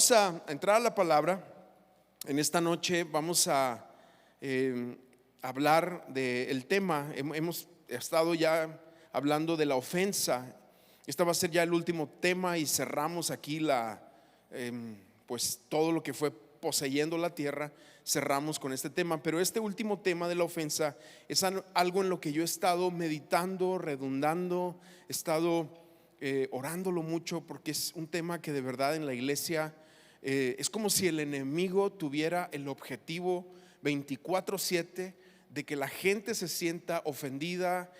Vamos a entrar a la palabra. En esta noche vamos a hablar del tema. Hemos estado ya hablando de la ofensa. Este va a ser ya el último tema y cerramos aquí pues todo lo que fue poseyendo la tierra. Cerramos con este tema, pero este último tema de la ofensa es algo en lo que yo he estado meditando, redundando, he estado orándolo mucho, porque es un tema que de verdad en la iglesia es como si el enemigo tuviera el objetivo 24/7 de que la gente se sienta ofendida,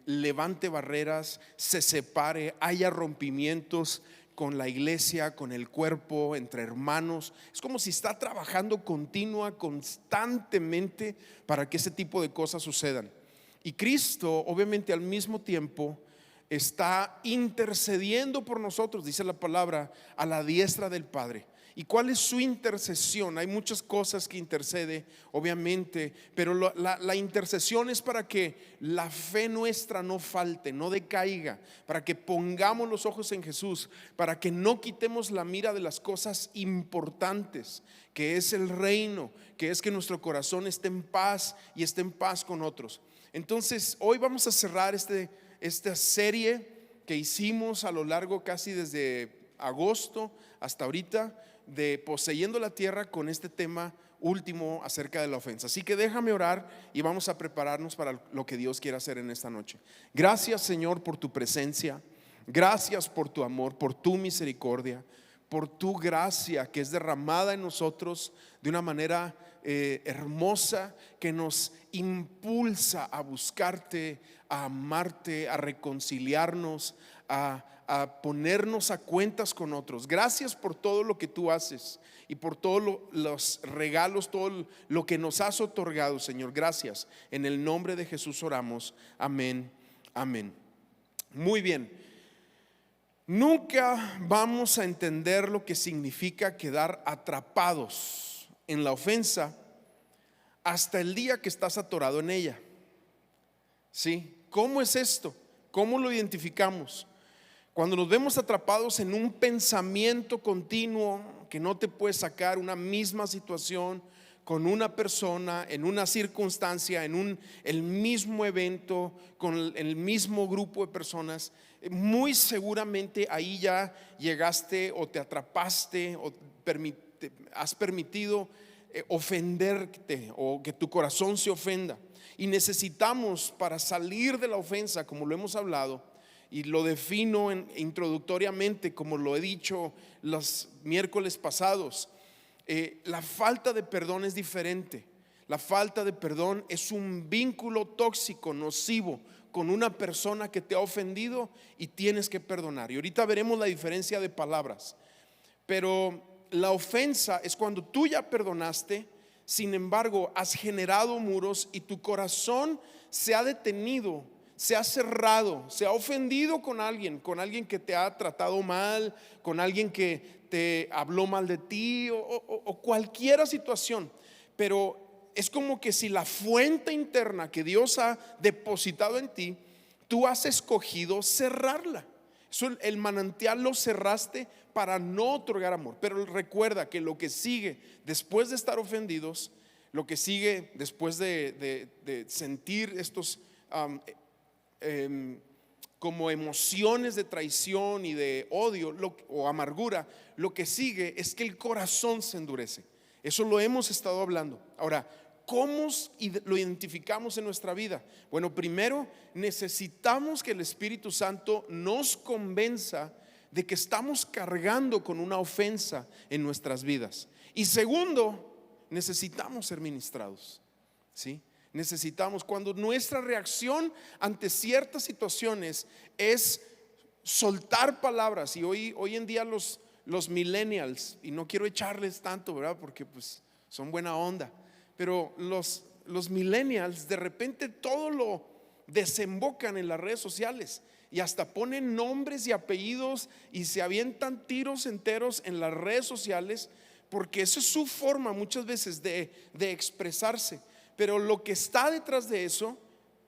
levante barreras, se separe, haya rompimientos con la iglesia, con el cuerpo, entre hermanos. Es como si está trabajando constantemente para que ese tipo de cosas sucedan. Y Cristo, obviamente, al mismo tiempo está intercediendo por nosotros, dice la palabra, a la diestra del Padre. ¿Y cuál es su intercesión? Hay muchas cosas que intercede, obviamente, pero la intercesión es para que la fe nuestra no falte, no decaiga, para que pongamos los ojos en Jesús, para que no quitemos la mira de las cosas importantes, que es el reino, que es que nuestro corazón esté en paz y esté en paz con otros. Entonces, hoy vamos a cerrar esta serie que hicimos a lo largo casi desde agosto hasta ahorita, de poseyendo la tierra, con este tema último acerca de la ofensa. Así que déjame orar y vamos a prepararnos para lo que Dios quiere hacer en esta noche. Gracias, Señor, por tu presencia. Gracias por tu amor, por tu misericordia, por tu gracia que es derramada en nosotros de una manera hermosa, que nos impulsa a buscarte, a amarte, a reconciliarnos, a ponernos a cuentas con otros. Gracias por todo lo que tú haces y por todos los regalos, todo lo que nos has otorgado, Señor. Gracias. En el nombre de Jesús oramos. Amén. Amén. Muy bien. Nunca vamos a entender lo que significa quedar atrapados en la ofensa hasta el día que estás atorado en ella. ¿Sí? ¿Cómo es esto? ¿Cómo lo identificamos? Cuando nos vemos atrapados en un pensamiento continuo que no te puedes sacar, una misma situación con una persona, en una circunstancia, el mismo evento, con el mismo grupo de personas, muy seguramente ahí ya llegaste o te atrapaste o has permitido ofenderte o que tu corazón se ofenda. Y necesitamos, para salir de la ofensa, como lo hemos hablado, y lo defino introductoriamente, como lo he dicho los miércoles pasados, la falta de perdón es diferente. La falta de perdón es un vínculo tóxico, nocivo, con una persona que te ha ofendido y tienes que perdonar. Y ahorita veremos la diferencia de palabras. Pero la ofensa es cuando tú ya perdonaste, sin embargo has generado muros y tu corazón se ha detenido, se ha cerrado, se ha ofendido con alguien que te ha tratado mal, con alguien que te habló mal de ti o cualquier situación. Pero es como que si la fuente interna que Dios ha depositado en ti, tú has escogido cerrarla. El manantial lo cerraste para no otorgar amor. Pero recuerda que lo que sigue después de estar ofendidos, lo que sigue después de sentir estos como emociones de traición y de odio o amargura, lo que sigue es que el corazón se endurece. Eso lo hemos estado hablando. Ahora, ¿cómo lo identificamos en nuestra vida? Bueno, primero necesitamos que el Espíritu Santo nos convenza de que estamos cargando con una ofensa en nuestras vidas. Y segundo, necesitamos ser ministrados, ¿sí? Necesitamos, cuando nuestra reacción ante ciertas situaciones es soltar palabras, y hoy en día los millennials, y no quiero echarles tanto, ¿verdad? Porque pues son buena onda, pero los millennials de repente todo lo desembocan en las redes sociales y hasta ponen nombres y apellidos y se avientan tiros enteros en las redes sociales, porque esa es su forma muchas veces de expresarse. Pero lo que está detrás de eso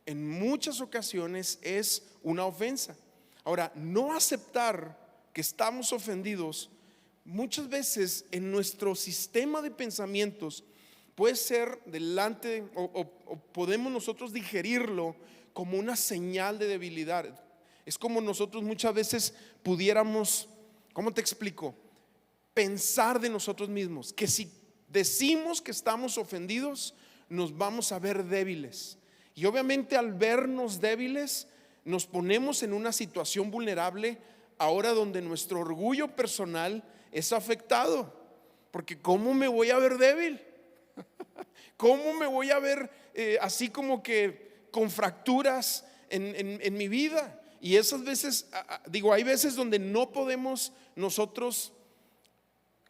en muchas ocasiones es una ofensa. Ahora, no aceptar que estamos ofendidos muchas veces en nuestro sistema de pensamientos puede ser delante o podemos nosotros digerirlo como una señal de debilidad. Es como nosotros muchas veces pudiéramos, ¿cómo te explico? Pensar de nosotros mismos que si decimos que estamos ofendidos, nos vamos a ver débiles. Y obviamente al vernos débiles, nos ponemos en una situación vulnerable ahora donde nuestro orgullo personal es afectado. Porque ¿cómo me voy a ver débil? ¿Cómo me voy a ver así como que con fracturas en mi vida? Y esas veces, digo, hay veces donde no podemos nosotros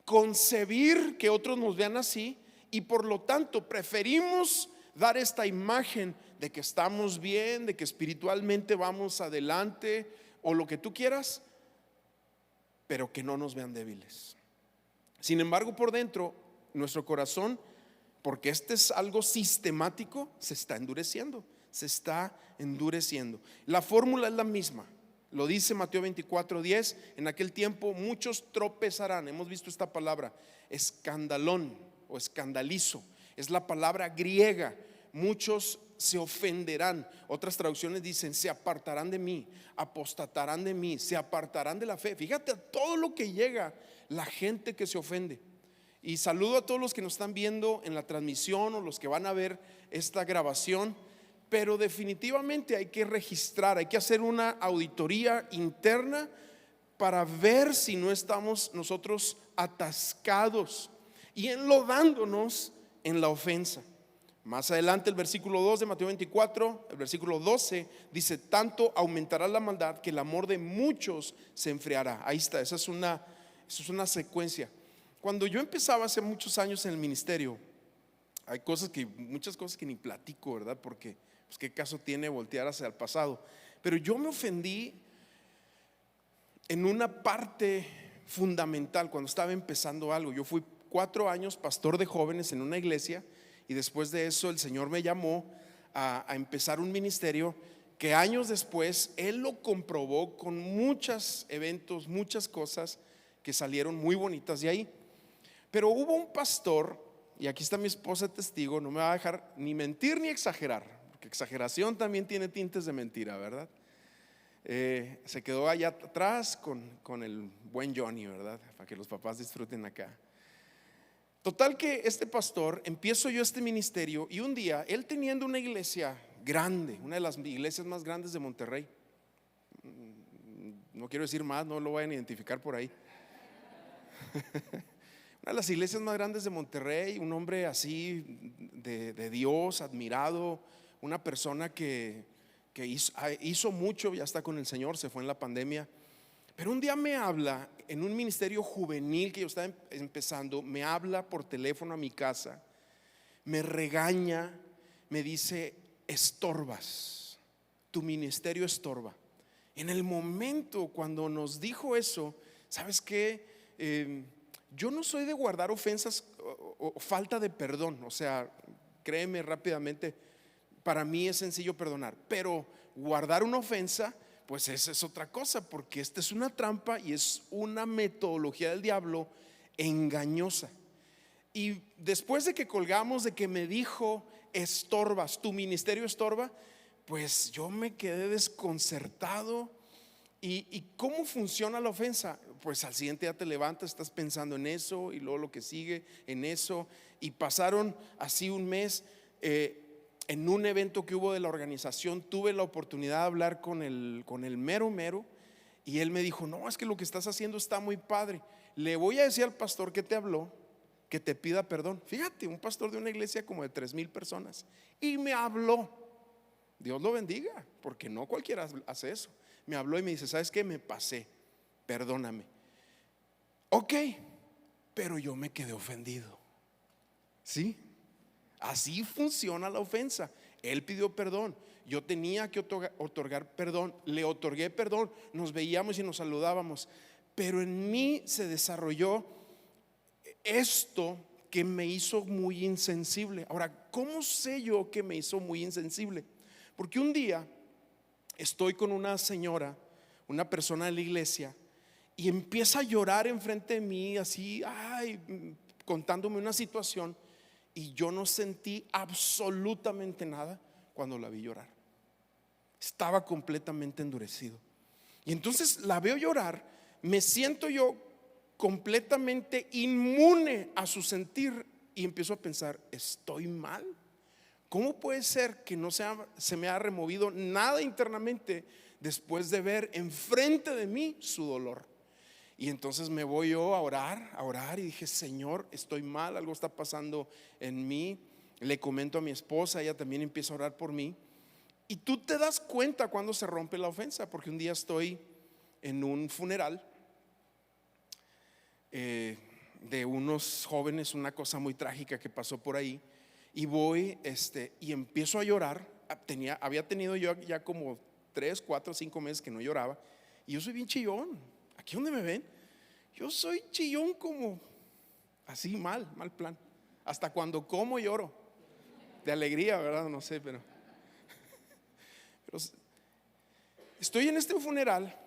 concebir que otros nos vean así, y por lo tanto preferimos dar esta imagen de que estamos bien, de que espiritualmente vamos adelante o lo que tú quieras, pero que no nos vean débiles. Sin embargo, por dentro, nuestro corazón, porque este es algo sistemático, se está endureciendo, se está endureciendo. La fórmula es la misma. Lo dice Mateo 24:10. En aquel tiempo muchos tropezarán. Hemos visto esta palabra, escandalón o escandalizo. Es la palabra griega. Muchos se ofenderán. Otras traducciones dicen se apartarán de mí, apostatarán de mí, se apartarán de la fe. Fíjate a todo lo que llega la gente que se ofende. Y saludo a todos los que nos están viendo en la transmisión o los que van a ver esta grabación. Pero definitivamente hay que registrar, hay que hacer una auditoría interna para ver si no estamos nosotros atascados y enlodándonos en la ofensa. Más adelante el versículo 2 de Mateo 24, el versículo 12 dice: tanto aumentará la maldad que el amor de muchos se enfriará. Ahí está, esa es una secuencia. Cuando yo empezaba hace muchos años en el ministerio, hay muchas cosas que ni platico, ¿verdad? Porque pues, ¿qué caso tiene voltear hacia el pasado? Pero yo me ofendí en una parte fundamental cuando estaba empezando algo. Yo fui 4 años pastor de jóvenes en una iglesia, y después de eso el Señor me llamó a empezar un ministerio que años después Él lo comprobó con muchos eventos, muchas cosas que salieron muy bonitas de ahí. Pero hubo un pastor, y aquí está mi esposa testigo, no me va a dejar ni mentir ni exagerar, porque exageración también tiene tintes de mentira, ¿verdad? Se quedó allá atrás con el buen Johnny, ¿verdad? Para que los papás disfruten acá. Total que este pastor, empiezo yo este ministerio, y un día él teniendo una iglesia grande, una de las iglesias más grandes de Monterrey, no quiero decir más, no lo vayan a identificar por ahí. Una de las iglesias más grandes de Monterrey, un hombre así de Dios, admirado, una persona que hizo mucho, ya está con el Señor, se fue en la pandemia. Pero un día me habla en un ministerio juvenil que yo estaba empezando, me habla por teléfono a mi casa, me regaña, me dice: estorbas, tu ministerio estorba. En el momento cuando nos dijo eso, ¿sabes qué? Yo no soy de guardar ofensas o falta de perdón, o sea, créeme rápidamente, para mí es sencillo perdonar, pero guardar una ofensa, pues esa es otra cosa, porque esta es una trampa y es una metodología del diablo engañosa. Y después de que colgamos, de que me dijo: estorbas, tu ministerio estorba, pues yo me quedé desconcertado. ¿Y cómo funciona la ofensa? Pues al siguiente día te levantas, estás pensando en eso, y luego lo que sigue en eso. Y pasaron así un mes. En un evento que hubo de la organización, tuve la oportunidad de hablar con el mero, y él me dijo: no, es que lo que estás haciendo está muy padre. Le voy a decir al pastor que te habló que te pida perdón. Fíjate, un pastor de una iglesia como de 3,000 personas, y me habló. Dios lo bendiga, porque no cualquiera hace eso. Me habló y me dice: ¿sabes qué? Me pasé, perdóname. Ok, pero yo me quedé ofendido. ¿Sí? Así funciona la ofensa. Él pidió perdón, yo tenía que otorgar perdón, le otorgué perdón, nos veíamos y nos saludábamos. Pero en mí se desarrolló esto que me hizo muy insensible. Ahora, ¿cómo sé yo que me hizo muy insensible? Porque un día estoy con una señora, una persona de la iglesia, y empieza a llorar enfrente de mí, así, contándome una situación, y yo no sentí absolutamente nada cuando la vi llorar. Estaba completamente endurecido. Y entonces la veo llorar, me siento yo completamente inmune a su sentir y empiezo a pensar, estoy mal. ¿Cómo puede ser que no se me ha removido nada internamente después de ver enfrente de mí su dolor? Y entonces me voy yo a orar y dije, Señor, estoy mal, algo está pasando en mí. Le comento a mi esposa, ella también empieza a orar por mí. Y tú te das cuenta cuando se rompe la ofensa, porque un día estoy en un funeral de unos jóvenes, una cosa muy trágica que pasó por ahí, y voy y empiezo a llorar. Había tenido yo ya como 3, 4, 5 meses que no lloraba, y yo soy bien chillón. Aquí donde me ven, yo soy chillón, como así, mal plan. Hasta cuando como lloro de alegría, ¿verdad? No sé, pero estoy en este funeral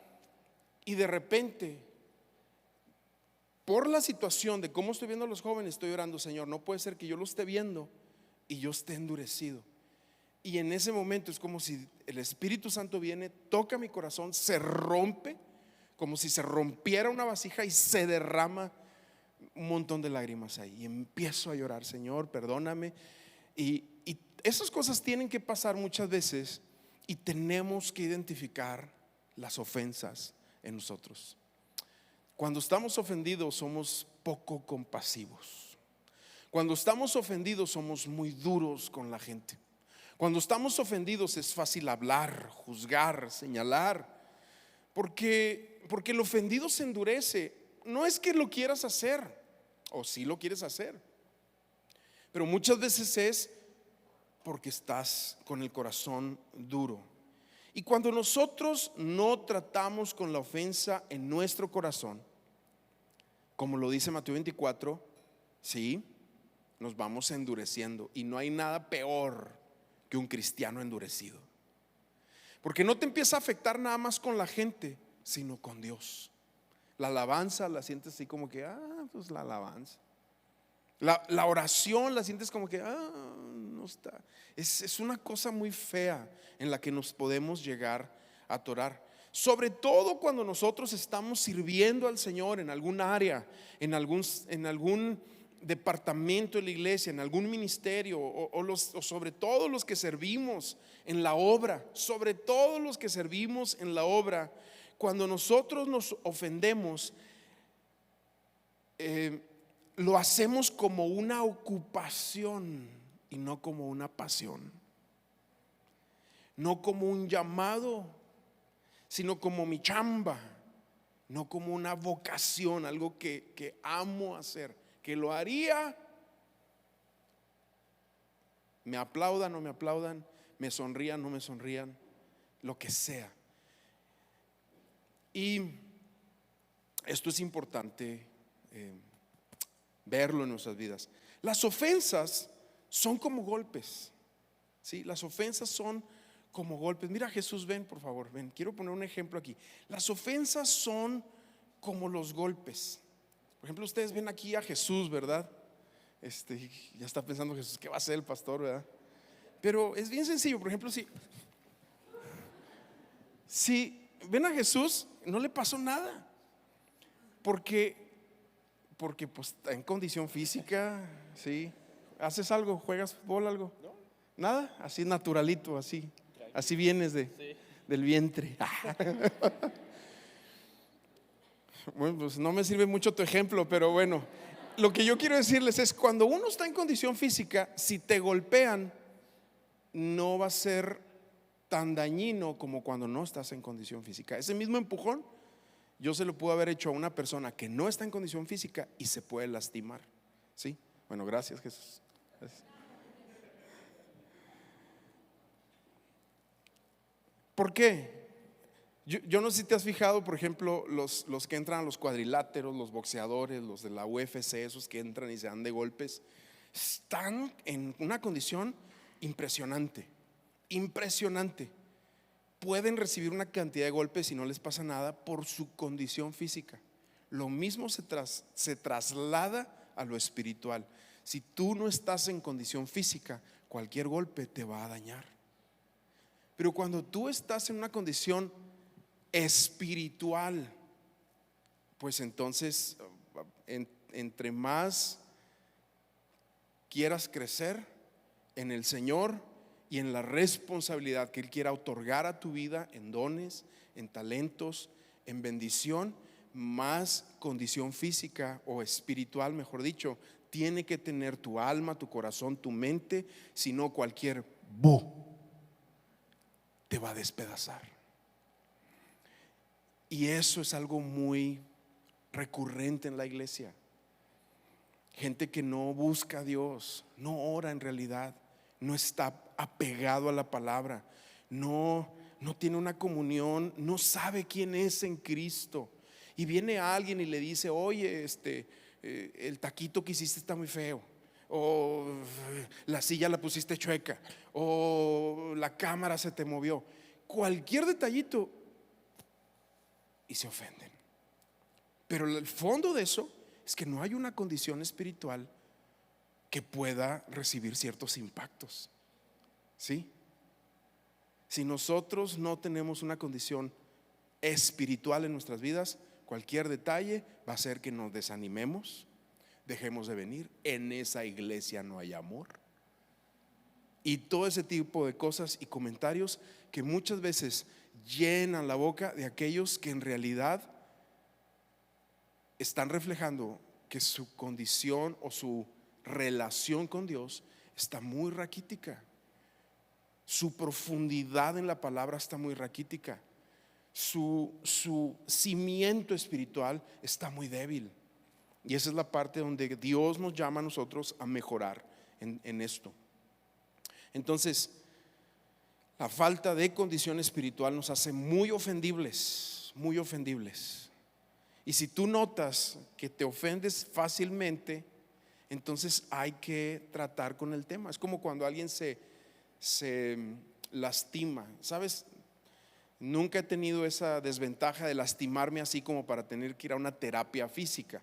y de repente, por la situación de cómo estoy viendo a los jóvenes, estoy orando, Señor, no puede ser que yo lo esté viendo y yo esté endurecido. Y en ese momento es como si el Espíritu Santo viene, toca mi corazón, se rompe, como si se rompiera una vasija y se derrama un montón de lágrimas ahí. Y empiezo a llorar, Señor, perdóname. Y esas cosas tienen que pasar muchas veces, y tenemos que identificar las ofensas en nosotros. Cuando estamos ofendidos somos poco compasivos. Cuando estamos ofendidos somos muy duros con la gente. Cuando estamos ofendidos es fácil hablar, juzgar, señalar, porque el ofendido se endurece. No es que lo quieras hacer, o sí lo quieres hacer, pero muchas veces es porque estás con el corazón duro. Y cuando nosotros no tratamos con la ofensa en nuestro corazón, como lo dice Mateo 24, sí, nos vamos endureciendo. Y no hay nada peor que un cristiano endurecido, porque no te empieza a afectar nada más con la gente, sino con Dios. La alabanza la sientes así como que, pues la alabanza. La oración la sientes como que, no está. Es una cosa muy fea en la que nos podemos llegar a atorar. Sobre todo cuando nosotros estamos sirviendo al Señor en algún área, en algún departamento de la iglesia, en algún ministerio, o sobre todo los que servimos en la obra, sobre todo los que servimos en la obra. Cuando nosotros nos ofendemos, lo hacemos como una ocupación y no como una pasión, no como un llamado, sino como mi chamba, no como una vocación, algo que amo hacer, que lo haría, me aplaudan o no me aplaudan, me sonrían o no me sonrían, lo que sea. Y esto es importante verlo en nuestras vidas. Las ofensas son como golpes, ¿sí? Las ofensas son como golpes. Mira, Jesús, ven, por favor, ven. Quiero poner un ejemplo aquí. Las ofensas son como los golpes. Por ejemplo, ustedes ven aquí a Jesús, ¿verdad? Ya está pensando Jesús, ¿qué va a hacer el pastor, verdad? Pero es bien sencillo. Por ejemplo, si ven a Jesús, no le pasó nada, porque pues está en condición física, ¿sí? ¿Haces algo? ¿Juegas fútbol, algo? Nada, así naturalito, así vienes del vientre. Bueno, pues no me sirve mucho tu ejemplo, pero bueno, lo que yo quiero decirles es, cuando uno está en condición física, si te golpean, no va a ser tan dañino como cuando no estás en condición física. Ese mismo empujón yo se lo puedo haber hecho a una persona que no está en condición física y se puede lastimar, ¿sí? Bueno, gracias, Jesús. Gracias. ¿Por qué? Yo no sé si te has fijado, por ejemplo, los que entran a los cuadriláteros, los boxeadores, los de la UFC, esos que entran y se dan de golpes, están en una condición impresionante, impresionante. pueden recibir una cantidad de golpes y no les pasa nada por su condición física. Lo mismo se traslada a lo espiritual. Si tú no estás en condición física, cualquier golpe te va a dañar. Pero cuando tú estás en una condición espiritual, pues entonces entre más quieras crecer en el Señor y en la responsabilidad que Él quiera otorgar a tu vida, en dones, en talentos, en bendición, más condición física o espiritual, mejor dicho, tiene que tener tu alma, tu corazón, tu mente, si no cualquier te va a despedazar. Y eso es algo muy recurrente en la iglesia. Gente que no busca a Dios, no ora en realidad, no está apegado a la palabra, no tiene una comunión, no sabe quién es en Cristo. Y viene alguien y le dice: oye, el taquito que hiciste está muy feo, o la silla la pusiste chueca, o la cámara se te movió, cualquier detallito, y se ofenden. Pero el fondo de eso es que no hay una condición espiritual que pueda recibir ciertos impactos. ¿Sí? Si nosotros no tenemos una condición espiritual en nuestras vidas, cualquier detalle va a hacer que nos desanimemos, dejemos de venir. En esa iglesia no hay amor. Y todo ese tipo de cosas y comentarios que muchas veces llenan la boca de aquellos que en realidad están reflejando que su condición o su relación con Dios está muy raquítica. Su profundidad en la palabra está muy raquítica. Su cimiento espiritual está muy débil. Y esa es la parte donde Dios nos llama a nosotros a mejorar en esto. Entonces, la falta de condición espiritual nos hace muy ofendibles, muy ofendibles. Y si tú notas que te ofendes fácilmente, entonces hay que tratar con el tema. Es como cuando alguien se lastima, ¿sabes? Nunca he tenido esa desventaja de lastimarme así como para tener que ir a una terapia física.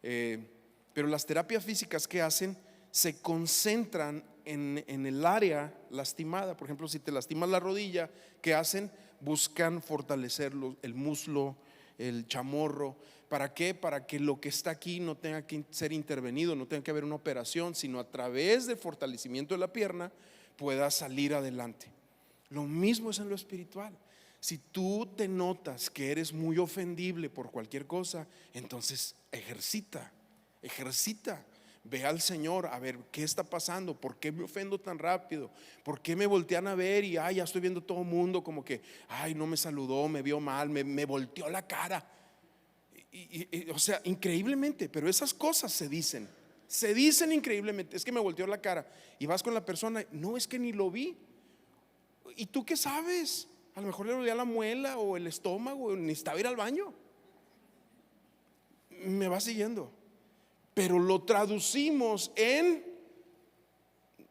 Pero las terapias físicas que hacen se concentran en el área lastimada. Por ejemplo, si te lastimas la rodilla, ¿qué hacen? Buscan fortalecer el muslo, el chamorro. ¿Para qué? Para que lo que está aquí no tenga que ser intervenido, no tenga que haber una operación, sino a través del fortalecimiento de la pierna pueda salir adelante. Lo mismo es en lo espiritual. Si tú te notas que eres muy ofendible por cualquier cosa, entonces ejercita. Ve al Señor a ver qué está pasando, por qué me ofendo tan rápido, por qué me voltean a ver y ya estoy viendo todo el mundo como que no me saludó, me vio mal, me volteó la cara. O sea, increíblemente, pero esas cosas se dicen increíblemente. Es que me volteó la cara, y vas con la persona, no, es que ni lo vi. ¿Y tú qué sabes? A lo mejor le dolía la muela o el estómago, o necesitaba ir al baño. Me va siguiendo. Pero lo traducimos en: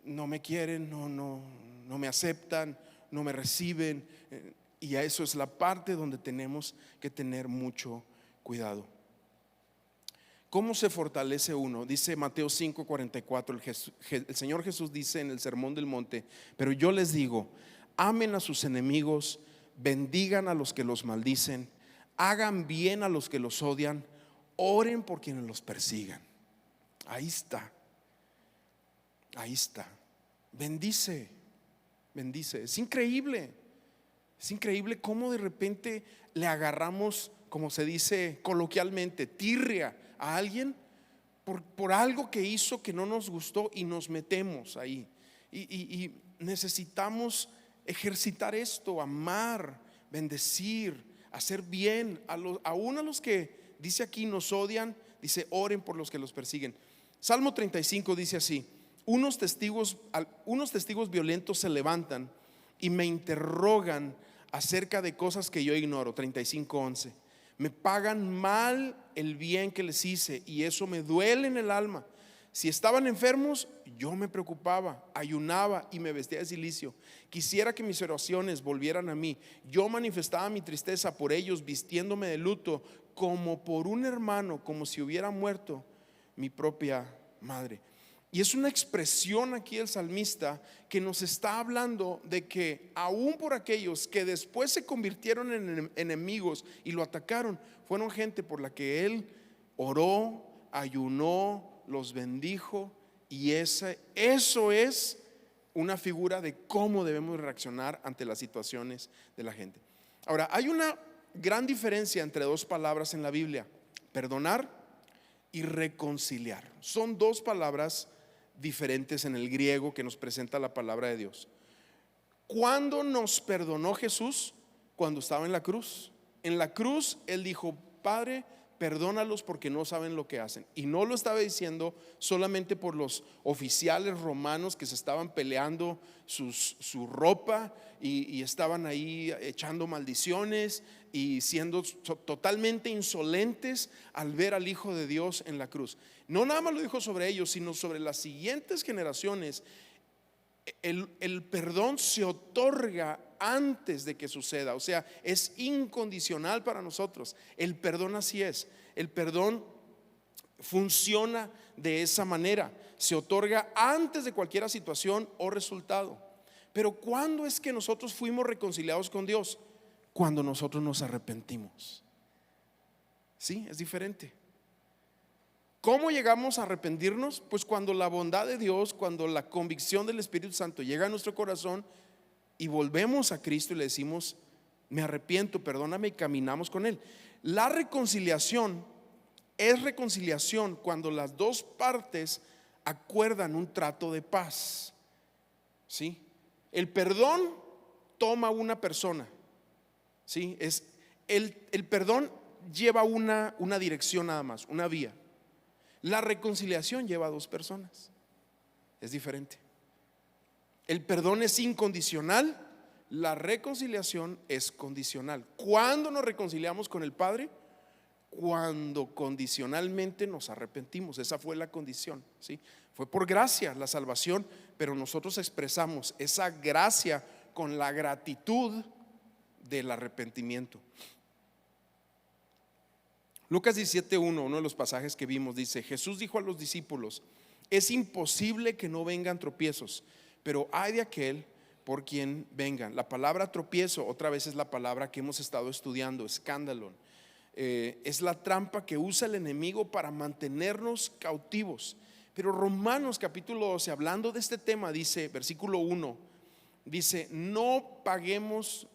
no me quieren, no me aceptan, no me reciben. Y a eso es la parte donde tenemos que tener mucho cuidado. ¿Cómo se fortalece uno? Dice Mateo 5:44, el Señor Jesús dice en el Sermón del Monte: pero yo les digo, amen a sus enemigos, bendigan a los que los maldicen, hagan bien a los que los odian, oren por quienes los persigan. Ahí está. Bendice. Es increíble cómo de repente le agarramos, como se dice coloquialmente, tirria a alguien por algo que hizo que no nos gustó, y nos metemos ahí. Y necesitamos ejercitar esto: amar, bendecir, hacer bien aún a los que dice aquí nos odian. Dice: oren por los que los persiguen. Salmo 35 dice así: unos testigos violentos se levantan y me interrogan acerca de cosas que yo ignoro. 35:11. Me pagan mal el bien que les hice, y eso me duele en el alma. Si estaban enfermos, yo me preocupaba, ayunaba y me vestía de cilicio. Quisiera que mis oraciones volvieran a mí. Yo manifestaba mi tristeza por ellos, vistiéndome de luto, como por un hermano, como si hubiera muerto mi propia madre. Y es una expresión aquí del salmista que nos está hablando de que aún por aquellos que después se convirtieron en enemigos y lo atacaron, fueron gente por la que él oró, ayunó, los bendijo. Y eso es una figura de cómo debemos reaccionar ante las situaciones de la gente. Ahora, hay una gran diferencia entre dos palabras en la Biblia: perdonar y reconciliar. Son dos palabras diferentes en el griego que nos presenta la palabra de Dios. ¿Cuándo nos perdonó Jesús? Cuando estaba en la cruz. En la cruz Él dijo: Padre, perdónalos porque no saben lo que hacen. Y no lo estaba diciendo solamente por los oficiales romanos que se estaban peleando su ropa y estaban ahí echando maldiciones y siendo totalmente insolentes al ver al Hijo de Dios en la cruz. No nada más lo dijo sobre ellos, sino sobre las siguientes generaciones. El perdón se otorga antes de que suceda, o sea, es incondicional para nosotros. El perdón así es, el perdón funciona de esa manera, se otorga antes de cualquier situación o resultado. Pero ¿cuándo es que nosotros fuimos reconciliados con Dios? Cuando nosotros nos arrepentimos. Sí, es diferente. ¿Cómo llegamos a arrepentirnos? Pues cuando la bondad de Dios, cuando la convicción del Espíritu Santo llega a nuestro corazón y volvemos a Cristo y le decimos: me arrepiento, perdóname, y caminamos con Él. La reconciliación es reconciliación cuando las dos partes acuerdan un trato de paz. ¿Sí? El perdón toma una persona. ¿Sí? El perdón lleva una dirección nada más, una vía. La reconciliación lleva a dos personas. Es diferente. El perdón es incondicional, la reconciliación es condicional. ¿Cuándo nos reconciliamos con el Padre? Cuando condicionalmente nos arrepentimos. Esa fue la condición, ¿sí? Fue por gracia la salvación, pero nosotros expresamos esa gracia con la gratitud del arrepentimiento. Lucas 17:1, uno de los pasajes que vimos, dice: Jesús dijo a los discípulos: es imposible que no vengan tropiezos, pero hay de aquel por quien vengan. La palabra tropiezo otra vez es la palabra que hemos estado estudiando, escándalo. Es la trampa que usa el enemigo para mantenernos cautivos. Pero Romanos capítulo 12, hablando de este tema, dice, versículo 1, dice: no paguemos,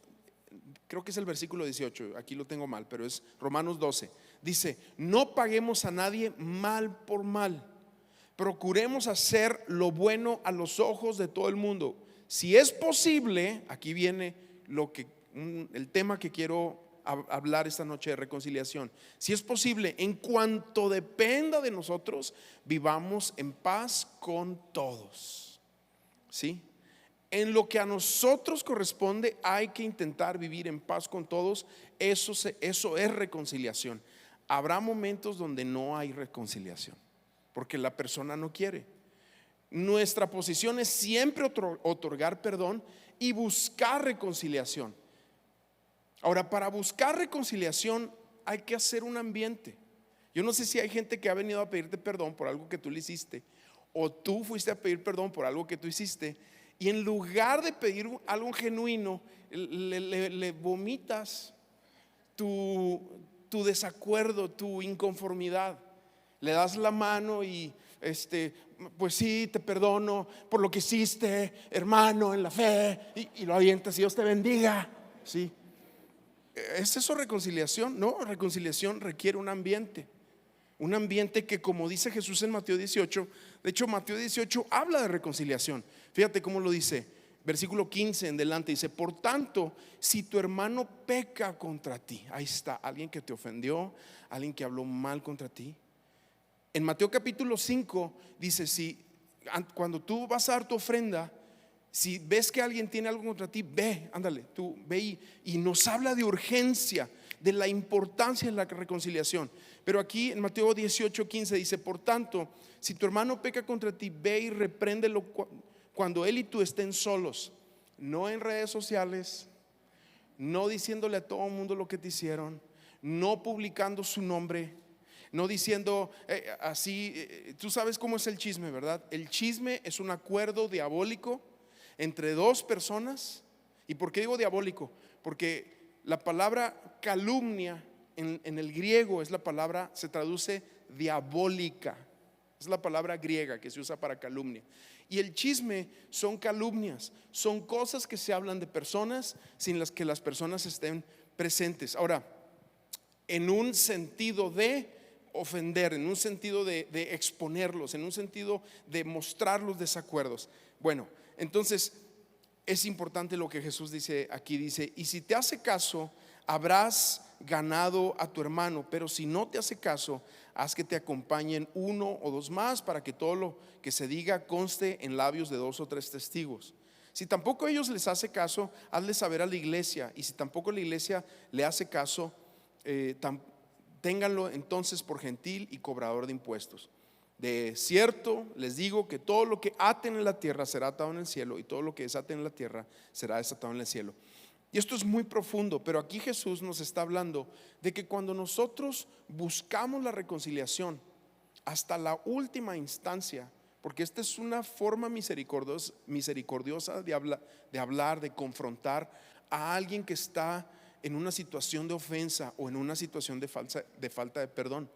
creo que es el versículo 18, aquí lo tengo mal, pero es Romanos 12. Dice: no paguemos a nadie mal por mal, procuremos hacer lo bueno a los ojos de todo el mundo. Si es posible, aquí viene el tema que quiero hablar esta noche de reconciliación. Si es posible, en cuanto dependa de nosotros, vivamos en paz con todos. ¿Sí? En lo que a nosotros corresponde, hay que intentar vivir en paz con todos. Eso es reconciliación. Habrá momentos donde no hay reconciliación, porque la persona no quiere. Nuestra posición es siempre otorgar perdón y buscar reconciliación. Ahora, para buscar reconciliación hay que hacer un ambiente. Yo no sé si hay gente que ha venido a pedirte perdón por algo que tú le hiciste, o tú fuiste a pedir perdón por algo que tú hiciste, y en lugar de pedir algo genuino, le vomitas tu desacuerdo, tu inconformidad. Le das la mano y pues sí, te perdono por lo que hiciste, hermano, en la fe, y lo avientas: y Dios te bendiga. ¿Sí? ¿Es eso reconciliación? No, reconciliación requiere un ambiente que, como dice Jesús en Mateo 18, de hecho Mateo 18 habla de reconciliación. Fíjate cómo lo dice, versículo 15 en delante, dice: por tanto, si tu hermano peca contra ti, ahí está, alguien que te ofendió, alguien que habló mal contra ti. En Mateo capítulo 5 dice: cuando tú vas a dar tu ofrenda, si ves que alguien tiene algo contra ti, ve, ándale, tú ve, y nos habla de urgencia, de la importancia de la reconciliación. Pero aquí en Mateo 18:15 dice: por tanto, si tu hermano peca contra ti, ve y repréndelo cuando él y tú estén solos, no en redes sociales, no diciéndole a todo el mundo lo que te hicieron, no publicando su nombre, no diciendo tú sabes cómo es el chisme, ¿verdad? El chisme es un acuerdo diabólico entre dos personas. ¿Y por qué digo diabólico? Porque la palabra calumnia en el griego es la palabra, se traduce diabólica. Es la palabra griega que se usa para calumnia. Y el chisme son calumnias, son cosas que se hablan de personas sin las que las personas estén presentes. Ahora, en un sentido de ofender, en un sentido de exponerlos, en un sentido de mostrar los desacuerdos. Bueno, entonces es importante lo que Jesús dice aquí. Dice: y si te hace caso, habrás ganado a tu hermano, pero si no te hace caso, haz que te acompañen uno o dos más, para que todo lo que se diga conste en labios de 2 o 3 testigos. Si tampoco ellos les hace caso, hazle saber a la iglesia, y si tampoco la iglesia le hace caso, ténganlo entonces por gentil y cobrador de impuestos. De cierto les digo que todo lo que aten en la tierra será atado en el cielo, y todo lo que desaten en la tierra será desatado en el cielo. Y esto es muy profundo, pero aquí Jesús nos está hablando de que cuando nosotros buscamos la reconciliación hasta la última instancia, porque esta es una forma misericordiosa de hablar, de confrontar a alguien que está en una situación de ofensa o en una situación de falta de perdón.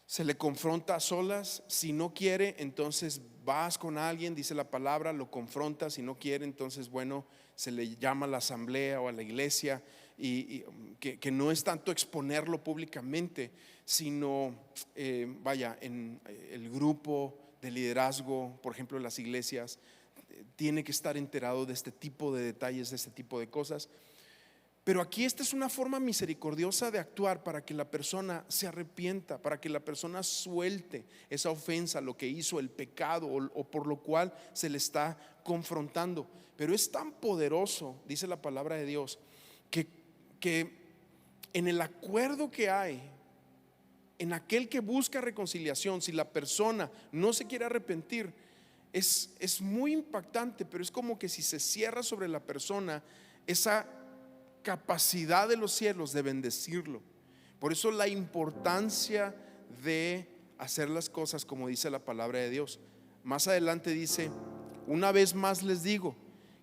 Se le confronta a solas. Si no quiere, entonces vas con alguien, dice la palabra, lo confronta. Si no quiere, entonces bueno, se le llama a la asamblea o a la iglesia, y que no es tanto exponerlo públicamente, sino en el grupo de liderazgo, por ejemplo en las iglesias, tiene que estar enterado de este tipo de detalles, de este tipo de cosas. Pero aquí esta es una forma misericordiosa de actuar para que la persona se arrepienta, para que la persona suelte esa ofensa, lo que hizo, el pecado o por lo cual se le está confrontando. Pero es tan poderoso, dice la palabra de Dios, que en el acuerdo que hay, en aquel que busca reconciliación, si la persona no se quiere arrepentir, es muy impactante. Pero es como que si se cierra sobre la persona esa capacidad de los cielos de bendecirlo. Por eso la importancia de hacer las cosas como dice la palabra de Dios. Más adelante dice: una vez más les digo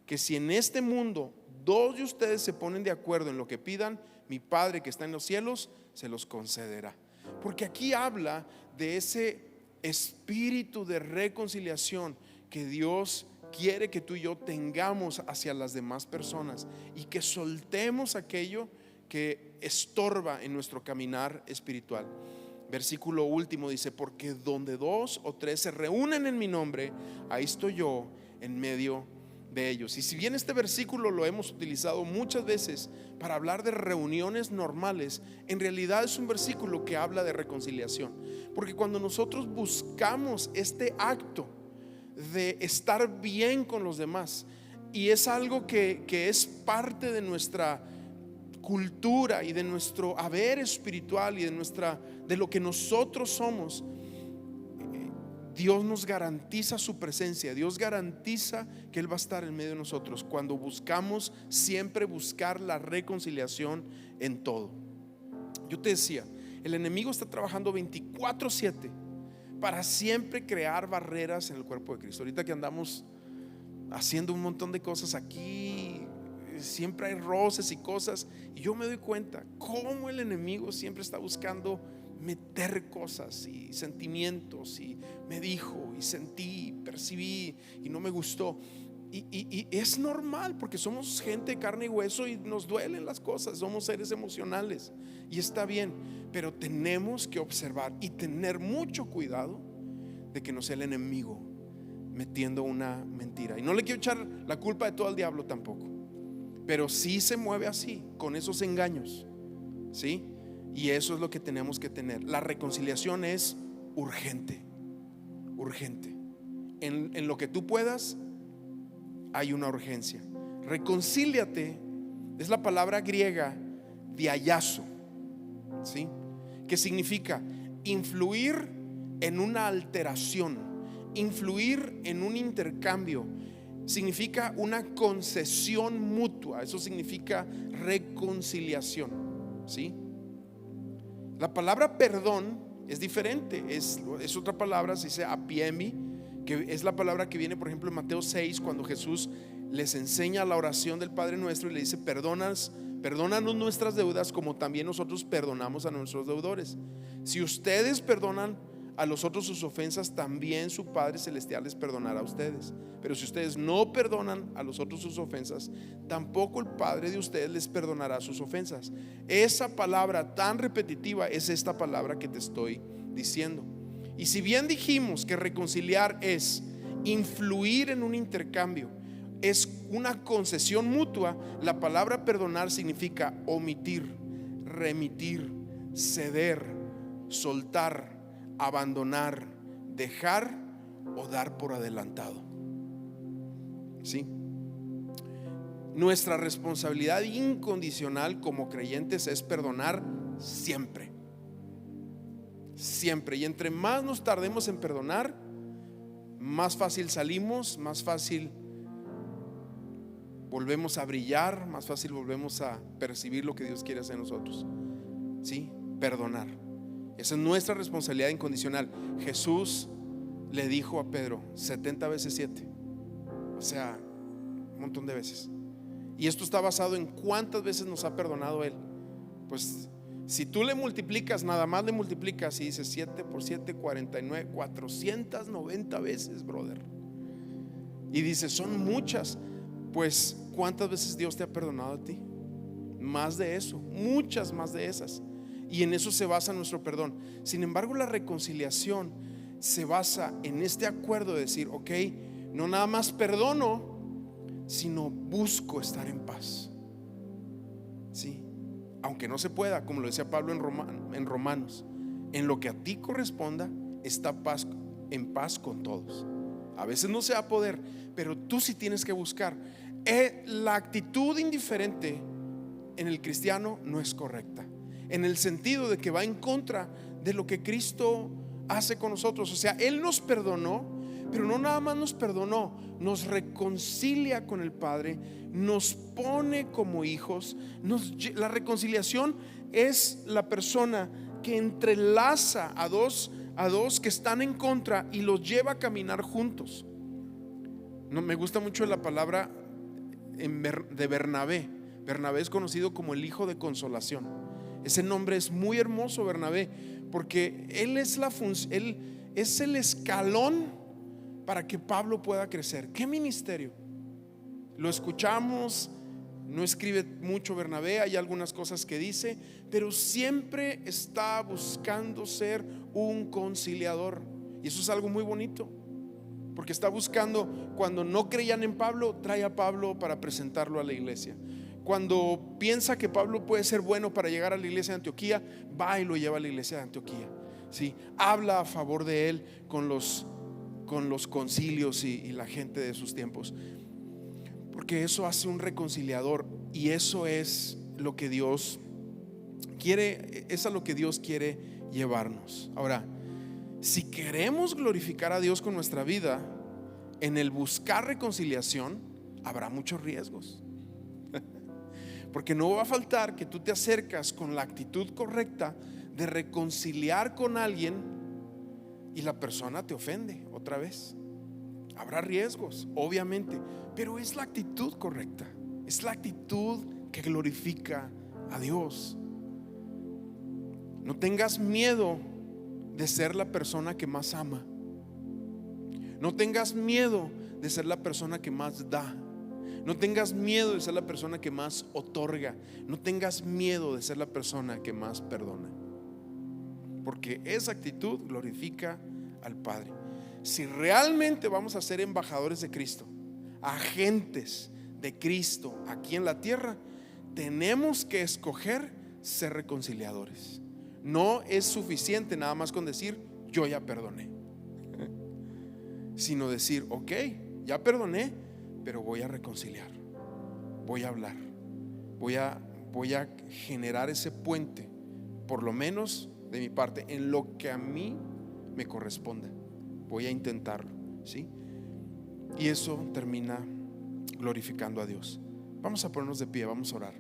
que si en este mundo 2 de ustedes se ponen de acuerdo en lo que pidan, mi Padre que está en los cielos se los concederá. Porque aquí habla de ese espíritu de reconciliación que Dios quiere que tú y yo tengamos hacia las demás personas, y que soltemos aquello que estorba en nuestro caminar espiritual. Versículo último dice: porque donde 2 o 3 se reúnen en mi nombre, ahí estoy yo en medio de ellos. Y si bien este versículo lo hemos utilizado muchas veces para hablar de reuniones normales, en realidad es un versículo que habla de reconciliación. Porque cuando nosotros buscamos este acto de estar bien con los demás, y es algo que es parte de nuestra cultura y de nuestro haber espiritual y de lo que nosotros somos, Dios nos garantiza su presencia. Dios garantiza que Él va a estar en medio de nosotros cuando buscamos siempre buscar la reconciliación en todo. Yo te decía, el enemigo está trabajando 24/7 para siempre crear barreras en el cuerpo de Cristo. Ahorita que andamos haciendo un montón de cosas aquí, siempre hay roces y cosas, y yo me doy cuenta cómo el enemigo siempre está buscando meter cosas y sentimientos, y me dijo y sentí y percibí y no me gustó. Y es normal, porque somos gente de carne y hueso y nos duelen las cosas, somos seres emocionales, y está bien. Pero tenemos que observar y tener mucho cuidado de que no sea el enemigo metiendo una mentira. Y no le quiero echar la culpa de todo al diablo tampoco, pero sí se mueve así, con esos engaños, ¿sí? Y eso es lo que tenemos que tener. La reconciliación es urgente, urgente. En lo que tú puedas hay una urgencia. Reconcíliate es la palabra griega diayazo, ¿sí? Que significa influir en una alteración, influir en un intercambio, significa una concesión mutua, eso significa reconciliación, ¿sí? La palabra perdón es diferente, es otra palabra, se dice apiemi, que es la palabra que viene, por ejemplo, en Mateo 6, cuando Jesús les enseña la oración del Padre Nuestro y le dice: perdónanos nuestras deudas como también nosotros perdonamos a nuestros deudores. Si ustedes perdonan a los otros sus ofensas, también su Padre Celestial les perdonará a ustedes. Pero si ustedes no perdonan a los otros sus ofensas, tampoco el Padre de ustedes les perdonará sus ofensas. Esa palabra tan repetitiva es esta palabra que te estoy diciendo. Y si bien dijimos que reconciliar es influir en un intercambio, es una concesión mutua, la palabra perdonar significa omitir, remitir, ceder, soltar, abandonar, dejar o dar por adelantado. ¿Sí? Nuestra responsabilidad incondicional como creyentes es perdonar siempre. Siempre. Y entre más nos tardemos en perdonar, más fácil salimos, más fácil volvemos a brillar, más fácil volvemos a percibir lo que Dios quiere hacer en nosotros. ¿Sí? Perdonar. Esa es nuestra responsabilidad incondicional. Jesús le dijo a Pedro 70 veces 7, o sea, un montón de veces. Y esto está basado en cuántas veces nos ha perdonado Él. Pues si tú le multiplicas, nada más le multiplicas y dices 7 por 7, 49, 490 veces, brother. Y dices, son muchas. Pues ¿cuántas veces Dios te ha perdonado a ti? Más de eso, muchas más de esas. Y en eso se basa nuestro perdón. Sin embargo, la reconciliación se basa en este acuerdo de decir: ok, no nada más perdono, sino busco estar en paz. ¿Sí? Aunque no se pueda, como lo decía Pablo en Romanos, en lo que a ti corresponda, está en paz con todos. A veces no se va a poder, pero tú sí tienes que buscar. La actitud indiferente en el cristiano no es correcta, en el sentido de que va en contra de lo que Cristo hace con nosotros. O sea, Él nos perdonó, pero no nada más nos perdonó, nos reconcilia con el Padre, nos pone como hijos. La reconciliación es la persona que entrelaza a dos que están en contra y los lleva a caminar juntos. No, me gusta mucho la palabra de Bernabé. Bernabé es conocido como el hijo de consolación. Ese nombre es muy hermoso, Bernabé, porque él es el escalón para que Pablo pueda crecer. ¿Qué ministerio? Lo escuchamos, no escribe mucho Bernabé, hay algunas cosas que dice, pero siempre está buscando ser un conciliador. Y eso es algo muy bonito, porque está buscando, cuando no creían en Pablo, trae a Pablo para presentarlo a la iglesia. Cuando piensa que Pablo puede ser bueno para llegar a la iglesia de Antioquía, va y lo lleva a la iglesia de Antioquía. ¿Sí? Habla a favor de él con los concilios y la gente de sus tiempos, porque eso hace un reconciliador. Y eso es lo que Dios quiere, es a lo que Dios quiere llevarnos. Ahora, si queremos glorificar a Dios con nuestra vida, en el buscar reconciliación habrá muchos riesgos. Porque no va a faltar que tú te acercas con la actitud correcta de reconciliar con alguien y la persona te ofende otra vez. Habrá riesgos, obviamente, pero es la actitud correcta, es la actitud que glorifica a Dios. No tengas miedo de ser la persona que más ama. No tengas miedo de ser la persona que más da. No tengas miedo de ser la persona que más otorga. No tengas miedo de ser la persona que más perdona, porque esa actitud glorifica al Padre. Si realmente vamos a ser embajadores de Cristo, agentes de Cristo aquí en la tierra, tenemos que escoger ser reconciliadores. No es suficiente nada más con decir yo ya perdoné, sino decir ok, ya perdoné, pero voy a reconciliar, voy a hablar, voy a voy a generar ese puente, por lo menos de mi parte, en lo que a mí me corresponde. Voy a intentarlo, ¿sí? Y eso termina glorificando a Dios. Vamos a ponernos de pie, vamos a orar.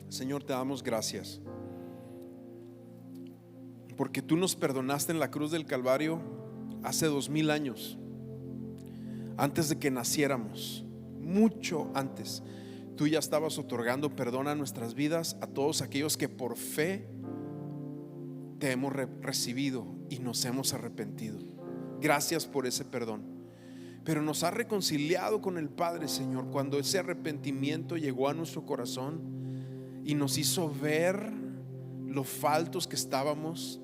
Señor, te damos gracias porque tú nos perdonaste en la cruz del Calvario hace 2000 años, antes de que naciéramos, mucho antes. Tú ya estabas otorgando perdón a nuestras vidas, a todos aquellos que por fe te hemos recibido y nos hemos arrepentido. Gracias por ese perdón. Pero nos ha reconciliado con el Padre, Señor, cuando ese arrepentimiento llegó a nuestro corazón y nos hizo ver lo faltos que estábamos,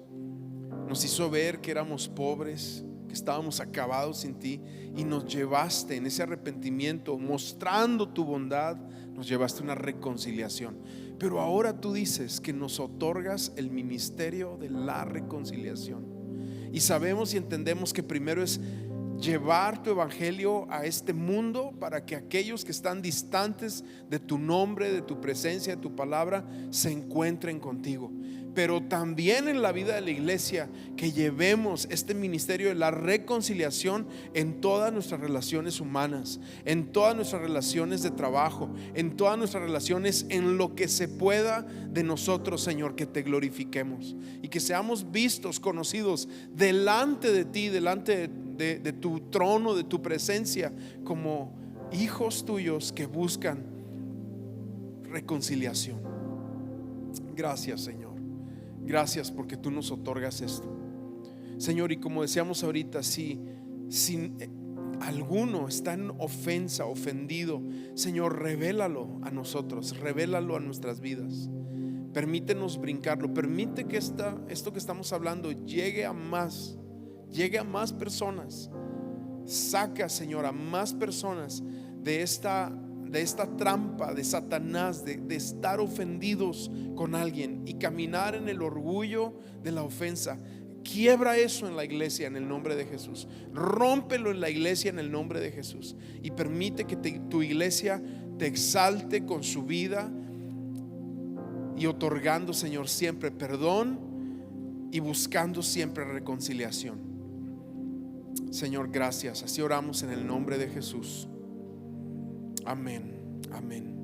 nos hizo ver que éramos pobres, que estábamos acabados sin ti, y nos llevaste en ese arrepentimiento, mostrando tu bondad, nos llevaste a una reconciliación. Pero ahora tú dices que nos otorgas el ministerio de la reconciliación, y sabemos y entendemos que primero es llevar tu evangelio a este mundo para que aquellos que están distantes de tu nombre, de tu presencia, de tu palabra, se encuentren contigo. Pero también en la vida de la iglesia, que llevemos este ministerio de la reconciliación en todas nuestras relaciones humanas, en todas nuestras relaciones de trabajo, en todas nuestras relaciones, en lo que se pueda de nosotros, Señor, que te glorifiquemos y que seamos vistos, conocidos delante de ti, delante de tu trono, de tu presencia, como hijos tuyos que buscan reconciliación. Gracias, Señor. Gracias porque tú nos otorgas esto, Señor. Y como decíamos ahorita, si alguno está en ofensa, ofendido, Señor, revélalo a nosotros, revélalo a nuestras vidas. Permítenos brincarlo. Permite que esto que estamos hablando llegue a más personas. Saca, Señor, a más personas de esta trampa de Satanás, de estar ofendidos con alguien y caminar en el orgullo de la ofensa. Quiebra eso en la iglesia en el nombre de Jesús. Rómpelo en la iglesia en el nombre de Jesús. Y permite que tu iglesia te exalte con su vida y otorgando, Señor, siempre perdón y buscando siempre reconciliación. Señor, gracias. Así oramos en el nombre de Jesús. Amén. Amén.